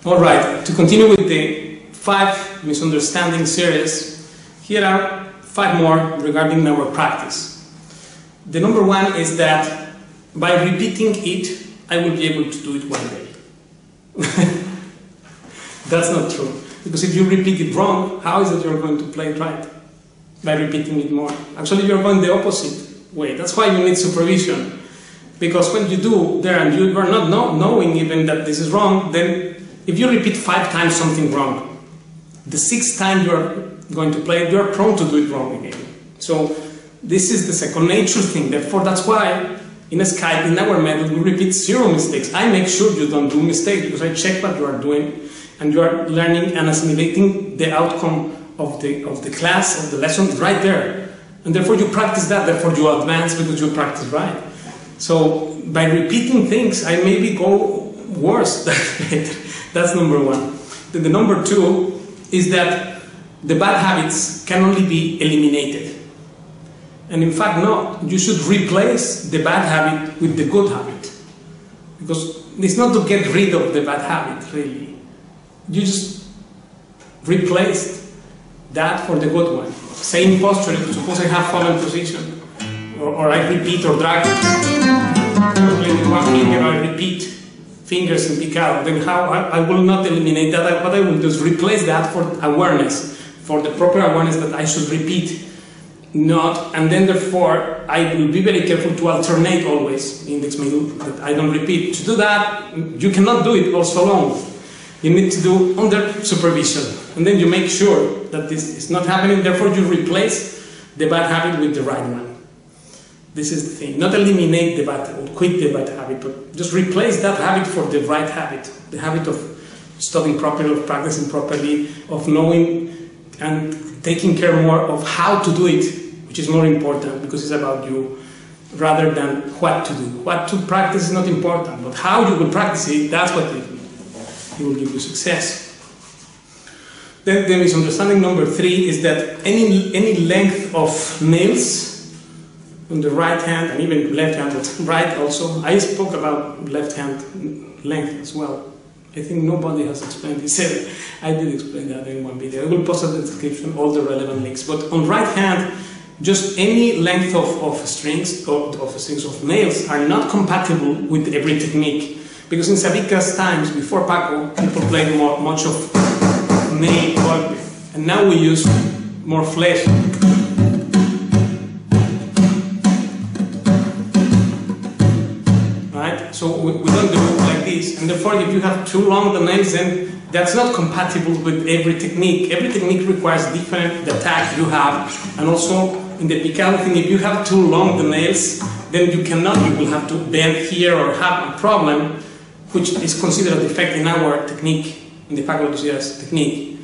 Alright, to continue with the 5 misunderstanding series, here are 5 more regarding our practice. The number 1 is that by repeating it, I will be able to do it one day. That's not true. Because if you repeat it wrong, how is it you're going to play it right? By repeating it more. Actually, you're going the opposite way. That's why you need supervision. Because when you do there and you are not knowing even that this is wrong, then if you repeat 5 times something wrong, the 6th time you're going to play it, you're prone to do it wrong again. So this is the second nature thing. Therefore, that's why in Skype, in our method, we repeat 0 mistakes. I make sure you don't do mistakes because I check what you are doing and you are learning and assimilating the outcome of the class, of the lesson right there. And therefore you practice that, therefore you advance because you practice right. So by repeating things, I maybe go worse than better. That's number 1. Then the number 2 is that the bad habits can only be eliminated. And in fact, no, you should replace the bad habit with the good habit. Because it's not to get rid of the bad habit, really. You just replace that for the good one. Same posture, suppose I have fallen position, or I repeat or drag with one finger, I repeat fingers in picado, then how I will not eliminate that, what I will do is replace that for awareness, for the proper awareness that I should repeat. Not, and then therefore I will be very careful to alternate always index middle, that I don't repeat. To do that, you cannot do it also alone. You need to do under supervision, and then you make sure that this is not happening, therefore you replace the bad habit with the right one. This is the thing, not eliminate the bad or quit the bad habit, but just replace that habit for the right habit, the habit of studying properly, of practicing properly, of knowing and taking care more of how to do it, which is more important because it's about you rather than what to do. What to practice is not important, but how you will practice it, that's what it will give you success. Then the misunderstanding number 3 is that any length of nails on the right hand and even left hand, but right also. I spoke about left hand length as well. I think nobody has explained this. I did explain that in one video. I will post in the description all the relevant links. But on right hand, just any length of strings of nails are not compatible with every technique. Because in Sabica's times, before Paco, people played much of nail golpe. And now we use more flesh. Right? So we don't do it like this. And therefore, if you have too long the nails, then that's not compatible with every technique. Every technique requires different attack you have. And also, in the picado thing, if you have too long the nails, then you will have to bend here or have a problem, which is considered a defect in our technique, in the Paco de Lucia's technique.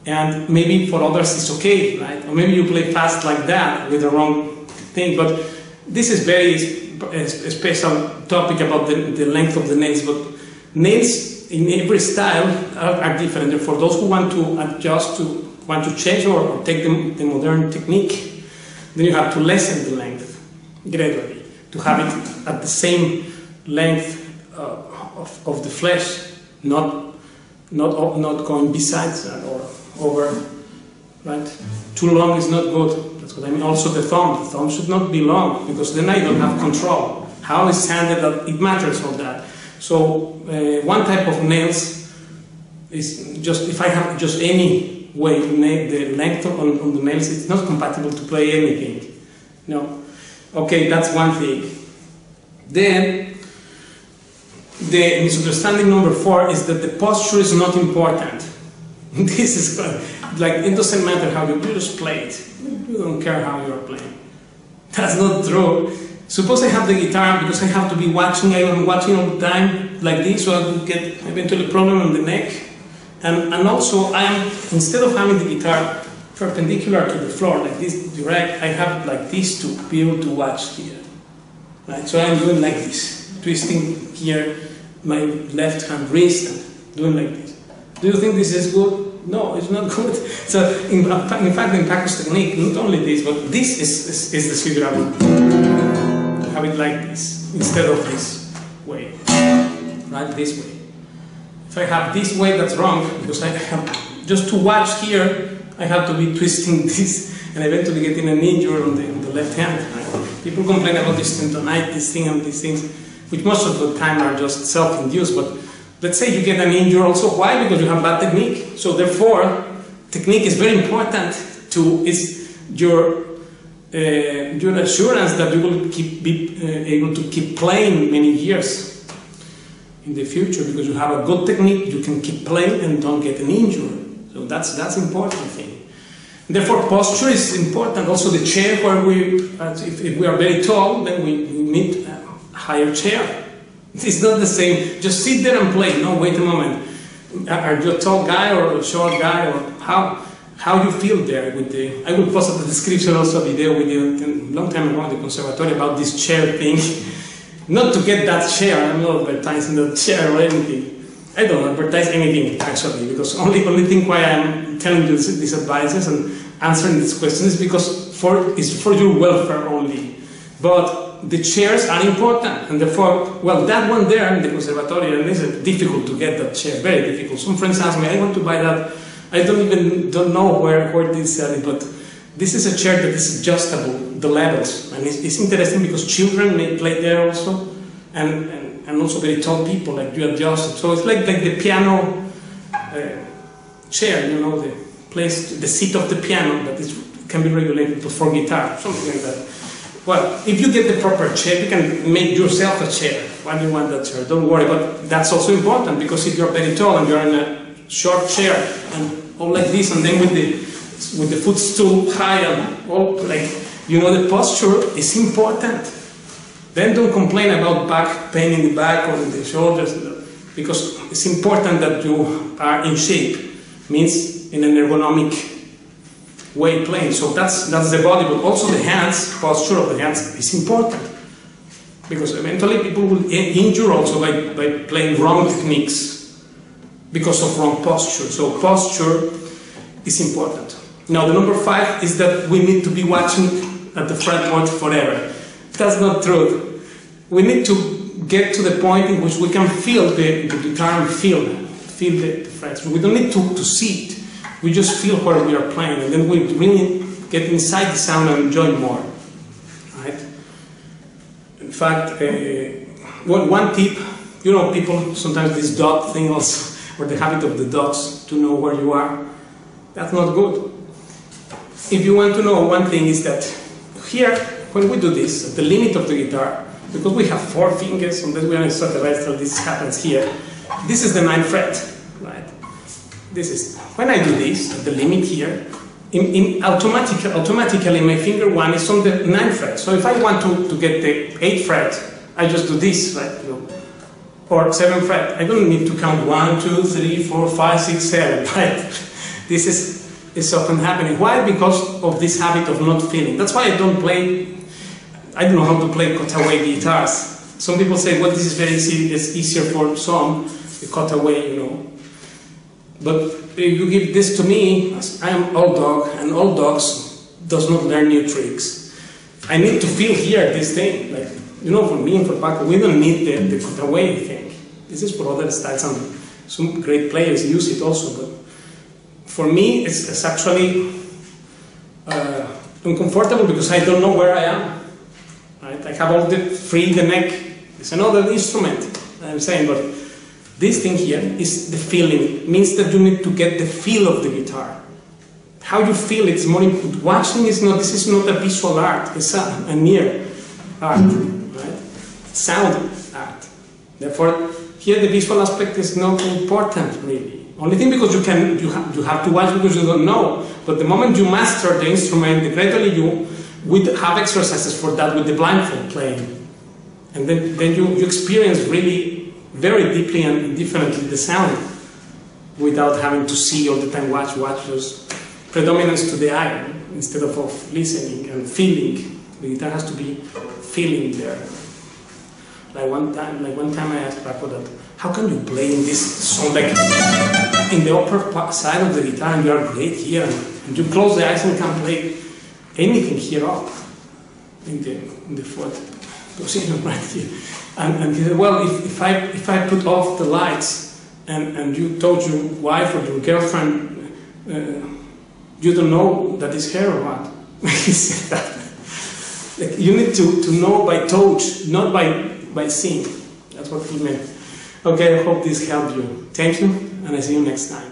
And maybe for others it's okay, right? Or maybe you play fast like that with the wrong thing, but this is very a special topic about the length of the nails, but nails in every style are different. Therefore, those who want to adjust, want to change or take the modern technique, then you have to lessen the length gradually, to have it at the same length of the flesh, not going besides that or over, right? Too long is not good. That's what I mean. Also the thumb should not be long because then I don't have control. How it's handled, it matters all that. So one type of nails is just, if I have just any way the length on the nails, it's not compatible to play anything. No. Okay, that's one thing. Then the misunderstanding number 4 is that the posture is not important. This is like, it doesn't matter how you just play it. You don't care how you are playing. That's not true. Suppose I have the guitar because I have to be watching, I'm watching all the time like this, so I will get eventually a problem on the neck. And also, instead of having the guitar perpendicular to the floor, like this direct, I have like this to be able to watch here. Right? So I'm doing like this, twisting here my left hand wrist and doing like this. Do you think this is good? No, it's not good. So in fact, in Paco's technique, not only this, but this is the figurable. Have it like this instead of this way, right? This way. If I have this way, that's wrong, because I have, just to watch here, I have to be twisting this, and eventually getting an injury on the left hand. Right? People complain about this tendonitis, this thing and these things, which most of the time are just self-induced, but let's say you get an injury also. Why? Because you have bad technique. So therefore, technique is very important to your assurance that you will be able to keep playing many years in the future, because you have a good technique, you can keep playing and don't get an injury. So that's important thing. Therefore, posture is important. Also, the chair where if we are very tall, then we need a higher chair. It's not the same. Just sit there and play. No, wait a moment. Are you a tall guy or a short guy, or how you feel there with the? I will post at the description also a video we did a long time ago at the conservatory about this chair thing. Not to get that chair. I'm not advertising that chair or anything. I don't advertise anything actually, because only thing why I'm telling you these advices and answering these questions is because it's for your welfare only. But the chairs are important, and therefore, well, that one there in the conservatory, and it's difficult to get that chair, very difficult. Some friends ask me, I want to buy that. I don't know where they sell it, but this is a chair that is adjustable, the levels, and it's interesting because children may play there also, and also very tall people, like you adjust it. So it's like the piano chair, you know, the seat of the piano that can be regulated for guitar, something like that. Well, if you get the proper chair, you can make yourself a chair. Why do you want that chair? Don't worry, but that's also important, because if you're very tall and you're in a short chair and all like this, and then with the footstool high and all like, you know, the posture is important. Then don't complain about back pain in the back or in the shoulders, because it's important that you are in shape. Means in an ergonomic way playing. So that's the body, but also the hands, posture of the hands is important, because eventually people will injure also by playing wrong techniques because of wrong posture. So posture is important. Now the number 5 is that we need to be watching at the fretboard forever. That's not true. We need to get to the point in which we can feel the guitar and feel the frets. We don't need to see it. We just feel where we are playing, and then we really get inside the sound and enjoy more. Right? In fact, one tip, you know, people sometimes this dot thing also, or the habit of the dots to know where you are. That's not good. If you want to know, one thing is that here, when we do this, at the limit of the guitar, because we have 4 fingers, unless we are in such a recital, this happens here. This is the 9th fret, right? This is, when I do this, at the limit here, automatically my finger 1 is on the 9th fret. So if I want to get the 8th fret, I just do this, right? Or 7th fret. I don't need to count 1, 2, 3, 4, 5, 6, 7, right? This is often happening. Why? Because of this habit of not feeling. That's why I don't know how to play cutaway guitars. Some people say, well, this is very easy, it's easier for some, the cutaway, you know. But if you give this to me, I am old dog, and old dogs does not learn new tricks. I need to feel here this thing, like, you know, for me and for Paco, we don't need the cutaway thing. This is for other styles, and some great players use it also, but for me, it's actually uncomfortable because I don't know where I am. Right? I have all the free in the neck. It's another instrument, I'm saying, but this thing here is the feeling. It means that you need to get the feel of the guitar. How you feel it's more important. Watching is not, this is not a visual art, it's a ear art, right? Sound art. Therefore, here the visual aspect is not important, really. Only thing because you have to watch because you don't know. But the moment you master the instrument, gradually you would have exercises for that with the blindfold playing. And then you experience really very deeply and differently the sound without having to see all the time, watch, just predominance to the eye instead of listening and feeling. The guitar has to be feeling there. Like one time I asked Paco that, how can you play in this song like in the upper side of the guitar and you are great here, and you close the eyes and can play anything here up in the fourth position right here. And he said, well, if I put off the lights, and you told your wife or your girlfriend, you don't know that it's her or what? He said that. Like, you need to know by touch, not by seeing. That's what he meant. Okay, I hope this helped you. Thank you, and I see you next time.